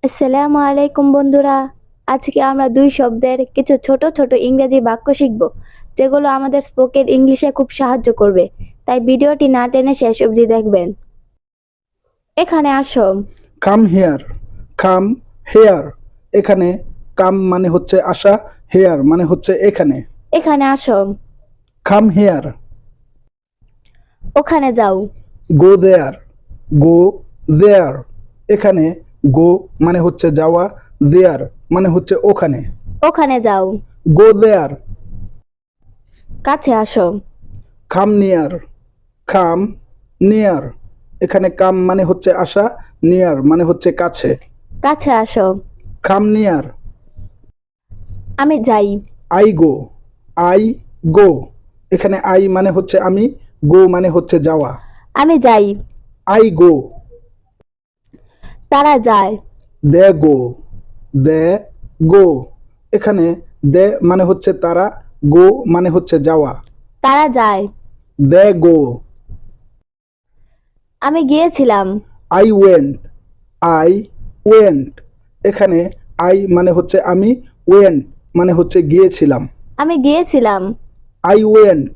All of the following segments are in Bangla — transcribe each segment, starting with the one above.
আসসালামু আলাইকুম বন্ধুরা। আজকে আমরা দুই শব্দের কিছু ছোট ছোট ইংরেজি বাক্য শিখব, যেগুলো আমাদের স্পোকেন ইংলিশে খুব সাহায্য করবে। তাই ভিডিওটি না টেনে শেষ অবধি দেখবেন। এখানে আসো। Come here, come here. এখানে কাম মানে হচ্ছে আসা, হেয়ার মানে হচ্ছে এখানে। এখানে আসো। Come here. ওখানে যাও। গো দেয়ার, গো দেয়ার। এখানে গো মানে হচ্ছে যাওয়া, দেয়ার মানে হচ্ছে ওখানে। ওখানে যাও। গো দেয়ার। কাছে আসো। Come near, come near. এখানে কাম মানে হচ্ছে আসা, নিয়ার মানে হচ্ছে কাছে। কাছে আসো। Come near. আমি যাই। I go, I go. এখানে আই মানে হচ্ছে আমি, গো মানে হচ্ছে যাওয়া। আমি যাই। আই গো। তারা যায়। দে গো, দে গো। এখানে দে মানে হচ্ছে তারা, গো মানে হচ্ছে যাওয়া। তারা যায়। দে গো। আমি গিয়েছিলাম। I went, I went. এখানে আই মানে হচ্ছে আমি, ওয়েন্ট মানে হচ্ছে গিয়েছিলাম। আমি গিয়েছিলাম। I went.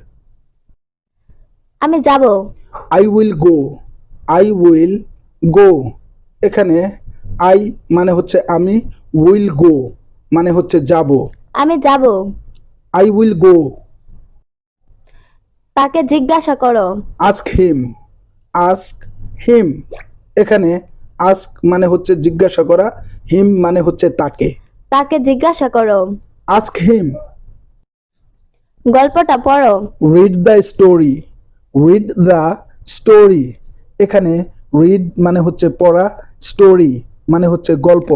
আমি যাব। I will go, I will go. এখানে আই মানে হচ্ছে আমি, উইল গো মানে হচ্ছে যাব। আমি যাব। I will go. তাকে জিজ্ঞাসা করো। Ask him, ask him. এখানে আস্ক মানে হচ্ছে জিজ্ঞাসা করা, হিম মানে হচ্ছে তাকে। তাকে জিজ্ঞাসা করো। Ask him. গল্পটা পড়ো। Read the story, read the story. এখানে রিড মানে হচ্ছে পড়া, স্টোরি মানে হচ্ছে গল্প।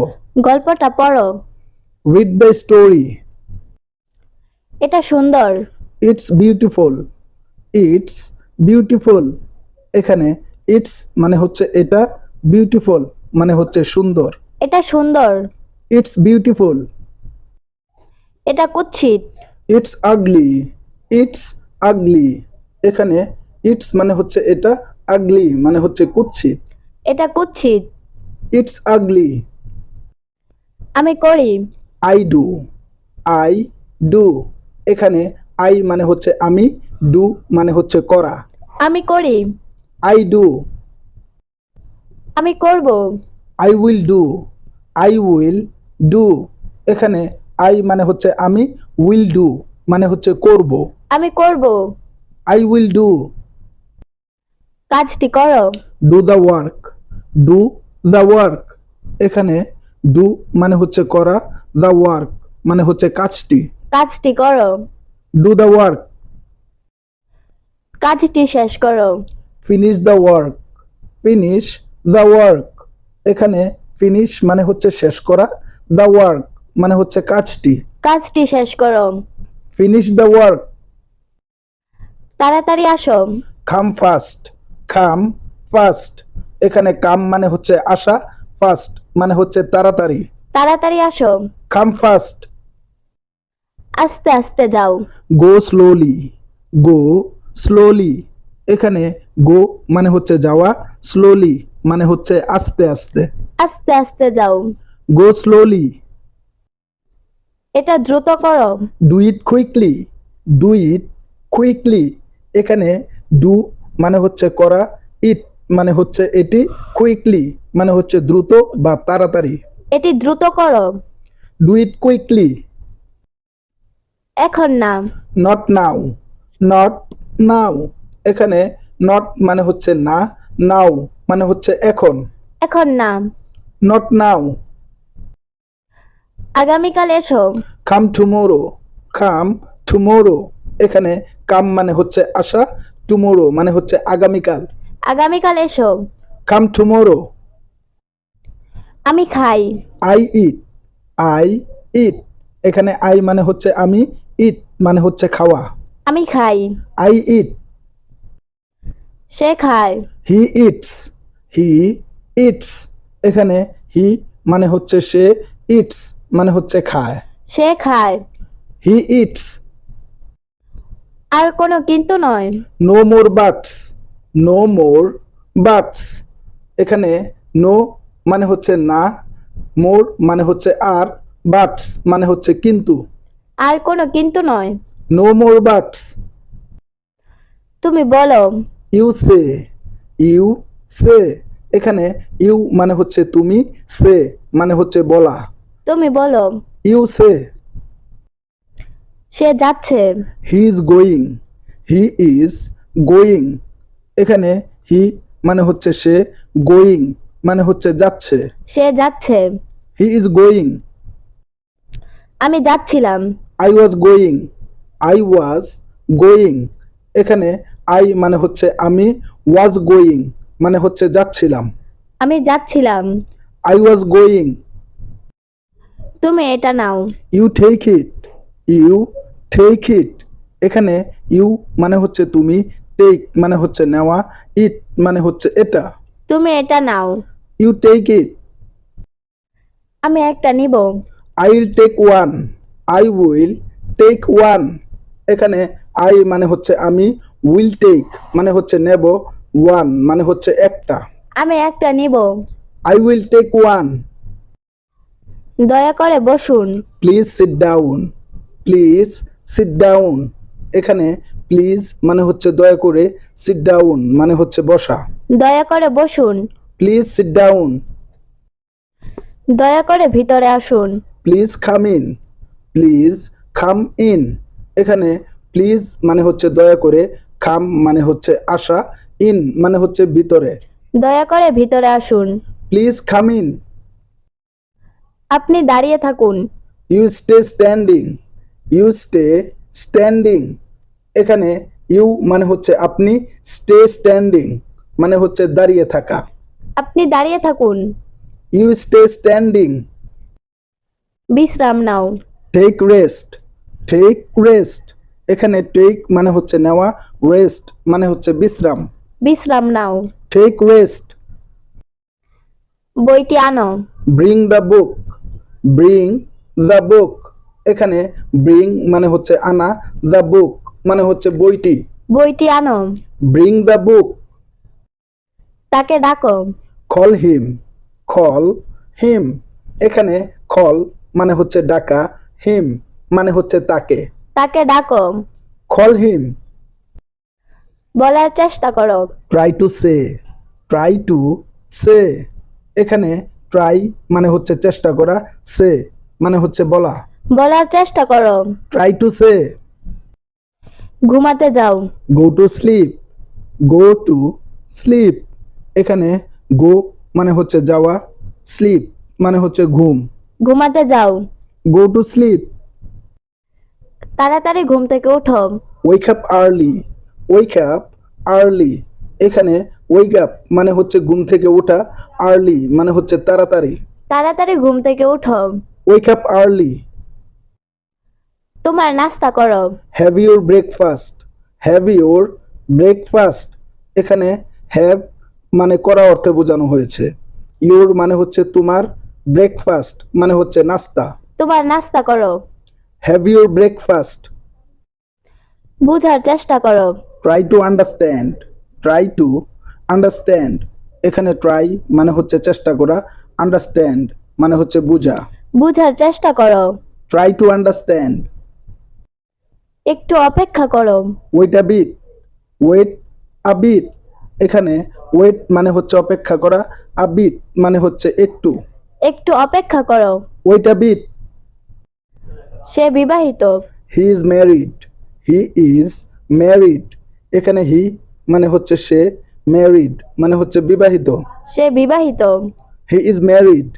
গল্পটা পড়ো। Read the story. এটা সুন্দর। It's beautiful, it's beautiful. এখানে ইটস মানে হচ্ছে এটা, বিউটিফুল মানে হচ্ছে সুন্দর। এটা সুন্দর। It's beautiful. এটা কুৎসিত। ইটস আগলি, ইটস আগলি। এখানে ইটস মানে হচ্ছে এটা, আগলি মানে হচ্ছে কুৎসিত। এটা কুৎসিত। ইটস আগলি। আমি করি। I do, I do. এখানে আই মানে হচ্ছে আমি, ডু মানে হচ্ছে করা। আমি করি। I do. আমি করব। I will do, I will do. এখানে আই মানে হচ্ছে আমি, উইল ডু মানে হচ্ছে করব। আমি করব। I will do. কাজটি করো। Do the work, do the work. এখানে ডু মানে হচ্ছে করা, দ্য ওয়ার্ক মানে হচ্ছে কাজটি। কাজটি করো। Do the work. কাজটি শেষ করো। Finish the work, finish the work. এখানে ফিনিশ মানে হচ্ছে শেষ করা, দ্য ওয়ার্ক মানে হচ্ছে কাজটি। কাজটি শেষ করো। Finish the work. তাড়াতাড়ি আসো। কাম ফাস্ট, কাম ফাস্ট। এখানে কাম মানে হচ্ছে আসা, ফাস্ট মানে হচ্ছে তাড়াতাড়ি। তাড়াতাড়ি আসো। কাম ফাস্ট। আস্তে আস্তে যাও। Go slowly, go slowly. এখানে গো মানে হচ্ছে যাওয়া, স্লোলি মানে হচ্ছে আস্তে আস্তে। আস্তে আস্তে যাও। Go slowly. এটা দ্রুত করো। Do it quickly, do it quickly. এখানে ডু মানে হচ্ছে করা, ইট মানে হচ্ছে এটি, কুইকলি মানে হচ্ছে দ্রুত বা তাড়াতাড়ি। এটি দ্রুত করো। Do it quickly. এখন না। Not now, not now. এখানে নট মানে হচ্ছে না, নাও মানে হচ্ছে এখন। এখন না। Not now. আগামীকাল এসো। Come tomorrow, come tomorrow. এখানে কাম মানে হচ্ছে আসা, টুমোরো মানে হচ্ছে আগামীকাল। আগামীকাল এসো। Come tomorrow. আমি খাই। I eat, I eat. এখানে আই মানে হচ্ছে আমি, ইট মানে হচ্ছে খাওয়া। আমি খাই। I eat. সে খায়। He eats, he eats. এখানে হি মানে হচ্ছে সে, ইটস মানে হচ্ছে খায়। সে খায়। He it's. আর কোনো কিন্তু নয়। No more বাটস, no more বাটস। এখানে নো মানে হচ্ছে না, মোর মানে হচ্ছে আর, বাটস মানে হচ্ছে কিন্তু। আর কোনো কিন্তু নয়। No more বাটস। তুমি বলো। ইউ সে, ইউ সে, এখানে ইউ মানে হচ্ছে তুমি, সে মানে হচ্ছে বলা। তুমি বলো। ইউ সে। সে যাচ্ছে। He is going, he is going, এখানে হি মানে হচ্ছে সে, গোয়িং মানে হচ্ছে যাচ্ছে। সে যাচ্ছে। He is going. আমি যাচ্ছিলাম। I was going, I was going, এখানে আই মানে হচ্ছে আমি, ওয়াজ গোয়িং মানে হচ্ছে যাচ্ছিলাম। আমি যাচ্ছিলাম। I was going. তুমি এটা নাও। You take it, you take it, এখানে ইউ মানে হচ্ছে তুমি, টেক মানে হচ্ছে নেওয়া, ইট মানে হচ্ছে এটা। তুমি এটা নাও। ইউ টেক ইট। আমি একটা নিব। I will take one, I will take one, এখানে আই মানে হচ্ছে আমি, উইল টেক মানে হচ্ছে নেব, ওয়ান মানে হচ্ছে একটা। আমি একটা নিব। I will take one. দয়া করে বসুন। Please sit down, please sit down, এখানে প্লিজ মানে হচ্ছে দয়া করে, সিট ডাউন মানে হচ্ছে বসা। দয়া করে বসুন। Please sit down. দয়া করে ভিতরে আসুন। Please come in, please come in, এখানে প্লিজ মানে হচ্ছে দয়া করে, কাম মানে হচ্ছে আসা, ইন মানে হচ্ছে ভিতরে। দয়া করে ভিতরে আসুন। Please come in. আপনি দাঁড়িয়ে থাকুন। You stay standing, you stay standing, এখানে ইউ মানে হচ্ছে আপনি, স্টে স্ট্যান্ডিং মানে হচ্ছে দাঁড়িয়ে থাকা। আপনি দাঁড়িয়ে থাকুন। You stay standing. বিশ্রাম নাও। টেক রেস্ট, টেক রেস্ট, এখানে টেক মানে হচ্ছে নেওয়া, রেস্ট মানে হচ্ছে বিশ্রাম। বিশ্রাম নাও। Take rest. বইটি আনো। Bring the book, bring the book, এখানে ব্রিং মানে হচ্ছে আনা, দ্য বুক মানে হচ্ছে বইটি। বইটি আনো। ব্রিং দ্য বুক। তাকে ডাকো। কল হিম, কল হিম, এখানে কল মানে হচ্ছে ডাকা, হিম মানে হচ্ছে তাকে। তাকে ডাকো। Call him. বলার চেষ্টা করো। Try to say, try to say, এখানে ট্রাই মানে হচ্ছে চেষ্টা করা, সে মানে হচ্ছে বলা। বলার চেষ্টা করো। Try to say. ঘুমাতে যাও। Go to sleep, go to sleep, এখানে গো মানে হচ্ছে যাওয়া, স্লিপ মানে হচ্ছে ঘুম। ঘুমাতে যাও। Go to sleep. তাড়াতাড়ি ঘুম থেকে উঠো। Wake up early, wake up early, এখানে ওয়েক আপ মানে হচ্ছে ঘুম থেকে ওঠা, আর্লি মানে হচ্ছে তাড়াতাড়ি। তাড়াতাড়ি ঘুম থেকে উঠো। Wake up early. তোমার নাস্তা করো। Have your breakfast, have your breakfast, এখানে হ্যাভ মানে করা অর্থে বোঝানো হয়েছে, ইউর মানে হচ্ছে তোমার, ব্রেকফাস্ট মানে হচ্ছে নাস্তা। তোমার নাস্তা করো। Have your breakfast. বুঝার চেষ্টা করো। Try to understand, try to understand, এখানে ট্রাই মানে হচ্ছে চেষ্টা করা, আন্ডারস্ট্যান্ড মানে হচ্ছে বুঝা। বুঝার চেষ্টা করো। Try to understand. একটু অপেক্ষা করো। Wait a bit, wait a bit, এখানে ওয়েট মানে হচ্ছে অপেক্ষা করা, আ বিট মানে হচ্ছে একটু। একটু অপেক্ষা করো। Wait a bit. সে বিবাহিত। He is married, he is married, এখানে হি মানে হচ্ছে সে, ম্যারিড মানে হচ্ছে বিবাহিত। সে বিবাহিত। He is married.